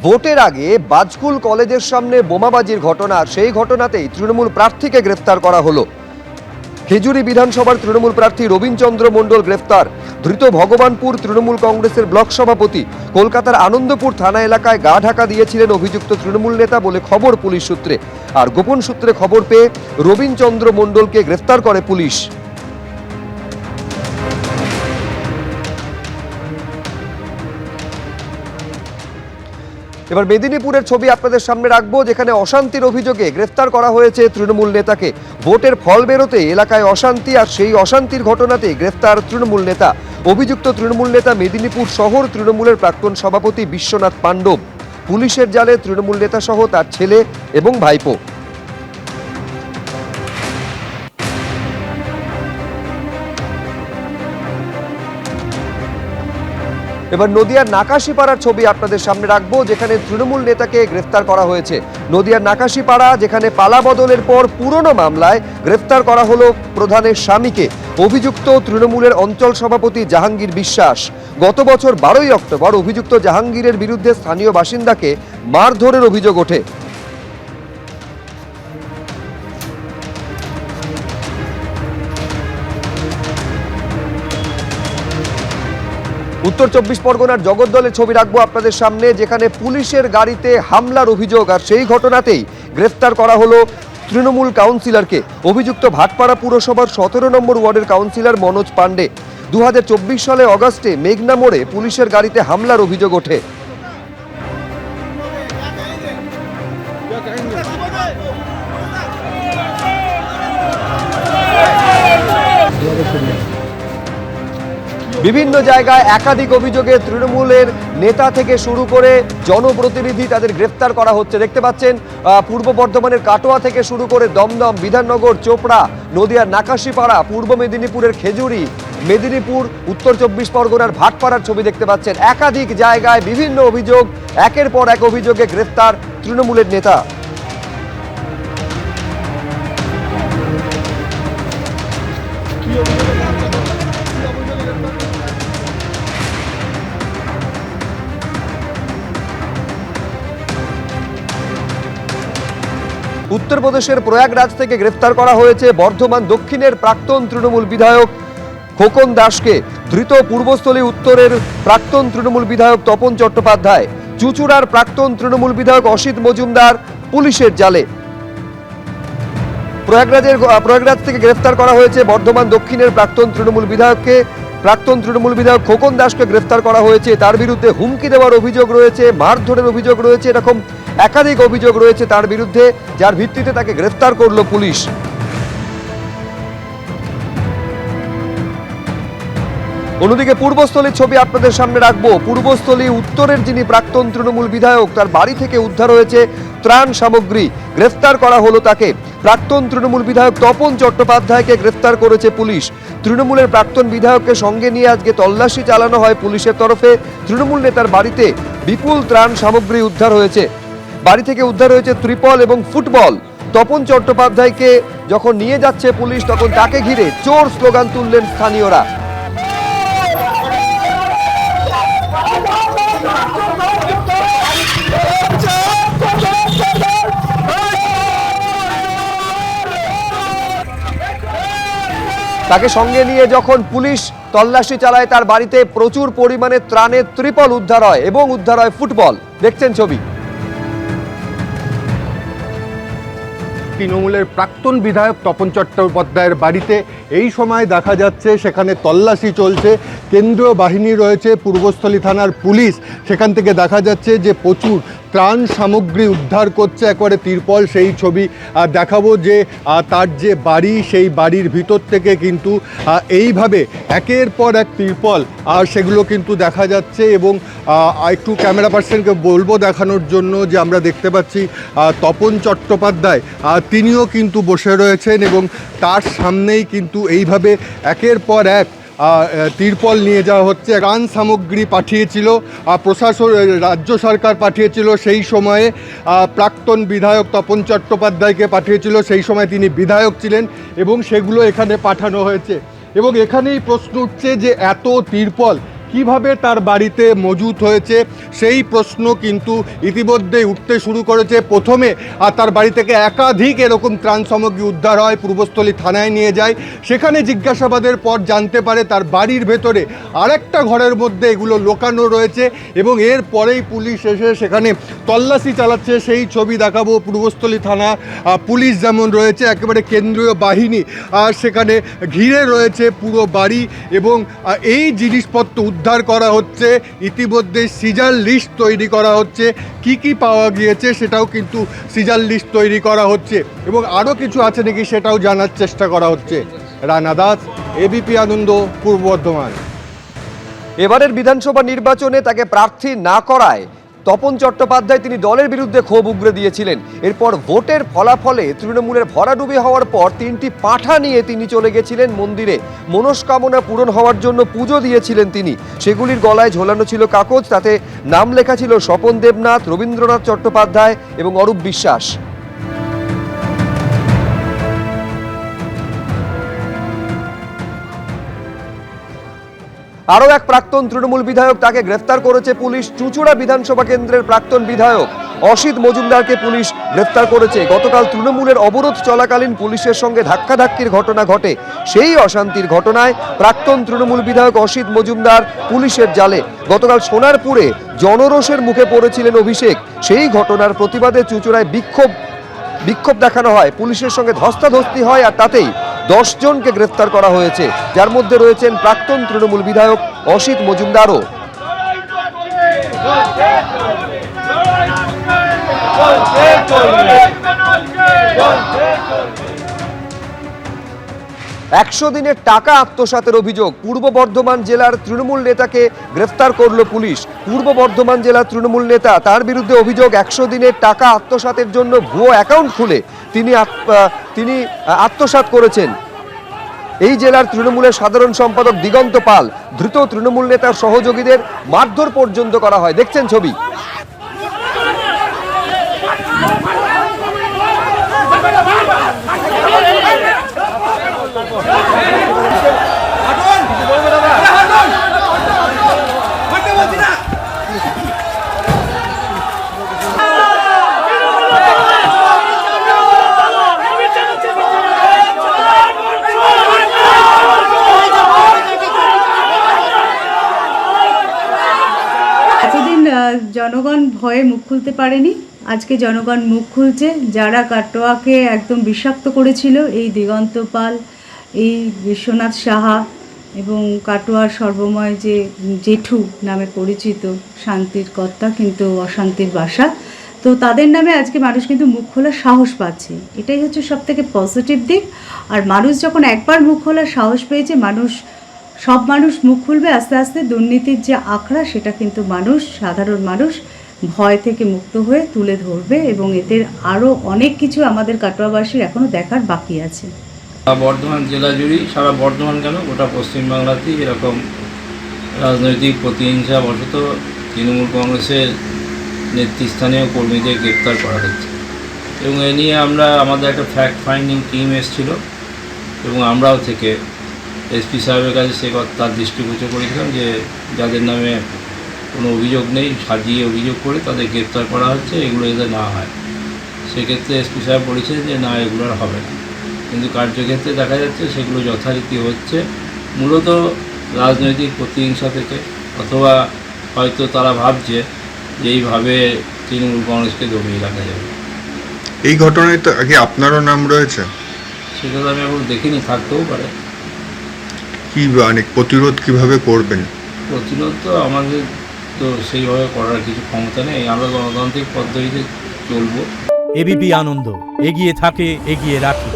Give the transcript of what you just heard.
ভোটের আগে বাজকুল কলেজের সামনে বোমাবাজির ঘটনা, সেই ঘটনাতেই তৃণমূল প্রার্থীকে গ্রেফতার করা হলো। খেজুরি বিধানসভার তৃণমূল প্রার্থী রবীনচন্দ্র মণ্ডল গ্রেফতার। ধৃত ভগবানপুর তৃণমূল কংগ্রেসের ব্লক সভাপতি। কলকাতার আনন্দপুর থানা এলাকায় গা ঢাকা দিয়েছিলেন অভিযুক্ত তৃণমূল নেতা বলে খবর পুলিশ সূত্রে। আর গোপন সূত্রে খবর পেয়ে রবীনচন্দ্র মণ্ডলকে গ্রেফতার করে পুলিশ। এবার মেদিনীপুরের ছবি আপনাদের সামনে রাখবো, যেখানে অশান্তির অভিযোগে গ্রেফতার করা হয়েছে তৃণমূল নেতাকে। ভোটের ফল বেরোতে এলাকায় অশান্তি, আর সেই অশান্তির ঘটনাতে গ্রেফতার তৃণমূল নেতা। অভিযুক্ত তৃণমূল নেতা মেদিনীপুর শহর তৃণমূলের প্রাক্তন সভাপতি বিশ্বনাথ পাণ্ডব। পুলিশের জালে তৃণমূল নেতা সহ তার ছেলে এবং ভাইপো। এবার নদিয়ার নাকাশিপাড়ার ছবি আপনাদের সামনে রাখবো, যেখানে তৃণমূল নেতাকে গ্রেফতার করা হয়েছে। নদিয়ার নাকাশিপাড়া, যেখানে পালা বদলের পর পুরনো মামলায় গ্রেফতার করা হলো প্রধানের স্বামীকে। অভিযুক্ত তৃণমূলের অঞ্চল সভাপতি জাহাঙ্গীর বিশ্বাস। গত বছর 12ই অক্টোবর অভিযুক্ত জাহাঙ্গীরের বিরুদ্ধে স্থানীয় বাসিন্দাকে মারধরের অভিযোগ ওঠে। উত্তর 24 পরগনার জগদ্দলের ছবি রাখবো আপনাদের সামনে, যেখানে পুলিশের গাড়িতে হামলার অভিযোগ, আর সেই ঘটনাতেই গ্রেফতার করা হলো তৃণমূল কাউন্সিলরকে। অভিযুক্ত ভাটপাড়া পুরসভার 17 নম্বর ওয়ার্ডের কাউন্সিলর মনোজ পাণ্ডে। 2024 সালে অগাস্টে মেঘনা মোড়ে পুলিশের গাড়িতে হামলার অভিযোগ ওঠে। বিভিন্ন জায়গায় একাধিক অভিযোগে তৃণমূলের নেতা থেকে শুরু করে জনপ্রতিনিধি তাদের গ্রেফতার করা হচ্ছে। দেখতে পাচ্ছেন পূর্ব বর্ধমানের কাটোয়া থেকে শুরু করে দমদম, বিধাননগর, চোপড়া, নদিয়ার নাকাশিপাড়া, পূর্ব মেদিনীপুরের খেজুরি, মেদিনীপুর, উত্তর 24 পরগনার ভাটপাড়ার ছবি দেখতে পাচ্ছেন। একাধিক জায়গায় বিভিন্ন অভিযোগ, একের পর এক অভিযোগে গ্রেফতার তৃণমূলের নেতা। উত্তরপ্রদেশের প্রয়াগরাজ থেকে গ্রেফতার করা হয়েছে বর্ধমান দক্ষিণের প্রাক্তন তৃণমূল বিধায়ক খোকন দাসকে। ধৃত পূর্বস্থলী উত্তরের প্রাক্তন তৃণমূল বিধায়ক তপন চট্টোপাধ্যায়। চুঁচুড়ার প্রাক্তন তৃণমূল বিধায়ক অসিত মজুমদার পুলিশের জালে। প্রয়াগরাজ থেকে গ্রেফতার করা হয়েছে বর্ধমান দক্ষিণের প্রাক্তন তৃণমূল বিধায়ককে। প্রাক্তন তৃণমূল বিধায়ক খোকন দাসকে গ্রেফতার করা হয়েছে। তার বিরুদ্ধে হুমকি দেওয়ার অভিযোগ রয়েছে, মারধরের অভিযোগ রয়েছে, এরকম একাধিক অভিযোগ রয়েছে তার বিরুদ্ধে, যার ভিত্তিতে তাকে গ্রেফতার করল পুলিশ। অন্যদিকে পূর্বস্থলীর ছবি আপনাদের সামনে রাখবো। পূর্বস্থলী উত্তরের যিনি প্রাক্তন তৃণমূল বিধায়ক, তার বাড়ি থেকে উদ্ধার হয়েছে ত্রাণ সামগ্রী। গ্রেফতার করা হলো তাকে। প্রাক্তন তৃণমূল বিধায়ক তপন চট্টোপাধ্যায়কে গ্রেফতার করেছে পুলিশ। তৃণমূলের প্রাক্তন বিধায়ককে সঙ্গে নিয়ে আজকে তল্লাশি চালানো হয় পুলিশের তরফে। তৃণমূল নেতার বাড়িতে বিপুল ত্রাণ সামগ্রী উদ্ধার হয়েছে। বাড়ি থেকে উদ্ধার হয়েছে ত্রিপল এবং ফুটবল। তপন চট্টোপাধ্যায়কে যখন নিয়ে যাচ্ছে পুলিশ, তখন তাকে ঘিরে চোর স্লোগান তুললেন স্থানীয়রা। তাকে সঙ্গে নিয়ে যখন পুলিশ তল্লাশি চালায়, তার বাড়িতে প্রচুর পরিমাণে ত্রাণের ত্রিপল উদ্ধার হয় এবং উদ্ধার হয় ফুটবল। দেখছেন ছবি। তৃণমূলের প্রাক্তন বিধায়ক তপন চট্টোপাধ্যায়ের বাড়িতে এই সময় দেখা যাচ্ছে সেখানে তল্লাশি চলছে। কেন্দ্রীয় বাহিনী রয়েছে, পূর্বস্থলী থানার পুলিশ, সেখান থেকে দেখা যাচ্ছে যে প্রচুর ত্রাণ সামগ্রী উদ্ধার করছে। একবারে তিরপল, সেই ছবি দেখাবো যে তার যে বাড়ি, সেই বাড়ির ভিতর থেকে কিন্তু এইভাবে একের পর এক তিরপল সেগুলো কিন্তু দেখা যাচ্ছে। এবং একটু ক্যামেরা পার্সনকে বলবো দেখানোর জন্য যে আমরা দেখতে পাচ্ছি তপন চট্টোপাধ্যায় তিনিও কিন্তু বসে রয়েছেন এবং তার সামনেই কিন্তু এইভাবে একের পর এক তিরপল নিয়ে যাওয়া হচ্ছে। ত্রাণ সামগ্রী পাঠিয়েছিল প্রশাসন, রাজ্য সরকার পাঠিয়েছিল, সেই সময়ে প্রাক্তন বিধায়ক তপন চট্টোপাধ্যায়কে পাঠিয়েছিল, সেই সময় তিনি বিধায়ক ছিলেন, এবং সেগুলো এখানে পাঠানো হয়েছে। এবং এখানেই প্রশ্ন উঠছে যে এত তিরপল কিভাবে তার বাড়িতে মজুত হয়েছে সেই প্রশ্ন কিন্তু ইতিমধ্যেই উঠতে শুরু করেছে। প্রথমে তার বাড়ি থেকে একাধিক এরকম ত্রাণ সামগ্রী উদ্ধার হয়, পূর্বস্থলী থানায় নিয়ে যায়। সেখানে জিজ্ঞাসাবাদের পর জানতে পারে তার বাড়ির ভেতরে আরেকটা ঘরের মধ্যে এগুলো লোকানো রয়েছে এবং এর পরেই পুলিশ এসে সেখানে তল্লাশি চালাচ্ছে। সেই ছবি দেখাবো। পূর্বস্থলী থানা পুলিশ যেমন রয়েছে, একেবারে কেন্দ্রীয় বাহিনী সেখানে ঘিরে রয়েছে পুরো বাড়ি এবং এই জিনিসপত্র উদ্ধার করা হচ্ছে। ইতিমধ্যে সিজার লিস্ট তৈরি করা হচ্ছে, কি পাওয়া গিয়েছে সেটাও কিন্তু সিজার লিস্ট তৈরি করা হচ্ছে এবং আরও কিছু আছে নাকি সেটাও জানার চেষ্টা করা হচ্ছে। রানা দাস, এবিপি আনন্দ, পূর্ব বর্ধমান। এবারের বিধানসভা নির্বাচনে তাকে প্রার্থী না করায় তপন চট্টোপাধ্যায় তিনি দলের বিরুদ্ধে ক্ষোভ উগরে দিয়েছিলেন। এরপর ভোটের ফলাফলে তৃণমূলের ভরাডুবি হওয়ার পর 3টি পাঁঠা নিয়ে তিনি চলে গেছিলেন মন্দিরে। মনস্কামনা পূরণ হওয়ার জন্য পুজো দিয়েছিলেন তিনি। সেগুলির গলায় ঝোলানো ছিল কাগজ, তাতে নাম লেখা ছিল স্বপন দেবনাথ, রবীন্দ্রনাথ চট্টোপাধ্যায় এবং অরূপ বিশ্বাস। আরও এক প্রাক্তন তৃণমূল বিধায়ক, তাকে গ্রেফতার করেছে পুলিশ। চুঁচুড়া বিধানসভা কেন্দ্রের প্রাক্তন বিধায়ক অসিত মজুমদারকে পুলিশ গ্রেফতার করেছে। গতকাল তৃণমূলের অবরোধ চলাকালীন পুলিশের সঙ্গে ধাক্কাধাক্কির ঘটনা ঘটে। সেই অশান্তির ঘটনায় প্রাক্তন তৃণমূল বিধায়ক অসিত মজুমদার পুলিশের জালে। গতকাল সোনারপুরে জনরোষের মুখে পড়েছিলেন অভিষেক। সেই ঘটনার প্রতিবাদে চুঁচুড়ায় বিক্ষোভ দেখানো হয়, পুলিশের সঙ্গে ধস্তাধস্তি হয়, আর তাতেই 10 জনকে গ্রেফতার করা হয়েছে, যার মধ্যে রয়েছেন প্রাক্তন তৃণমূল বিধায়ক অসিত মজুমদারও। একশো দিনের টাকা আত্মসাতের অভিযোগ। পূর্ব বর্ধমান জেলার তৃণমূল নেতাকে গ্রেফতার করল পুলিশ। পূর্ব বর্ধমান জেলার তৃণমূল নেতা, তার বিরুদ্ধে অভিযোগ 100 দিনের টাকা আত্মসাতের জন্য ভুয়ো অ্যাকাউন্ট খুলে তিনি আত্মসাৎ করেছেন। এই জেলার তৃণমূলের সাধারণ সম্পাদক দিগন্ত পাল, ধৃত তৃণমূল নেতার সহযোগীদের মারধর পর্যন্ত করা হয়। দেখছেন ছবি। জনগণ ভয়ে মুখ খুলতে পারেনি, আজকে জনগণ মুখ খুলছে। যারা কাটোয়াকে একদম বিষাক্ত করেছিল, এই দিগন্ত পাল, এই বিশ্বনাথ সাহা এবং কাটোয়ার সর্বময় যে জেঠু নামে পরিচিত শান্তির কর্তা কিন্তু অশান্তির বাসা, তো তাদের নামে আজকে মানুষ কিন্তু মুখ খোলার সাহস পাচ্ছে। এটাই হচ্ছে সবথেকে পজিটিভ দিক। আর মানুষ যখন একবার মুখ খোলার সাহস পেয়েছে, সব মানুষ মুখ খুলবে আস্তে আস্তে। দুর্নীতির যে আখড়া, সেটা কিন্তু সাধারণ মানুষ ভয় থেকে মুক্ত হয়ে তুলে ধরবে এবং এতে আরও অনেক কিছু আমাদের কাটোয়াবাসীর এখনও দেখার বাকি আছে। বর্ধমান জেলা জুড়েই, সারা বর্ধমান কেন গোটা পশ্চিমবাংলাতেই এরকম রাজনৈতিক প্রতিহিংসা বশত তৃণমূল কংগ্রেসের নেতৃস্থানীয় কর্মীদের গ্রেপ্তার করা হচ্ছে এবং এ নিয়ে আমাদের একটা ফ্যাক্ট ফাইন্ডিং টিম এসেছিল এবং আমরাও থেকে এসপি সাহেবের কাছে তার দৃষ্টিগোচর করেছিলাম যে যাদের নামে কোনো অভিযোগ নেই, সাজিয়ে অভিযোগ করে তাদের গ্রেপ্তার করা হচ্ছে, এগুলো যাতে না হয়। সেক্ষেত্রে এসপি সাহেব বলেছেন যে না, এগুলো আর হবে না। কিন্তু কার্যক্ষেত্রে দেখা যাচ্ছে সেগুলো যথারীতি হচ্ছে, মূলত রাজনৈতিক প্রতিহিংসা থেকে, অথবা হয়তো তারা ভাবছে যে এইভাবে তৃণমূল কংগ্রেসকে দমিয়ে রাখা যাবে। এই ঘটনায় তো আগে আপনারও নাম রয়েছে, সেটা তো আমি এখন দেখিনি, থাকতেও পারে। কি মানে প্রতিরোধ কিভাবে করবেন? প্রতিরোধ তো আমাদের তো সেইভাবে করার কিছু ক্ষমতা নেই, আমরা গণতান্ত্রিক পদ্ধতিতে চলবো। এবিপি আনন্দ, এগিয়ে থাকে, এগিয়ে রাখে।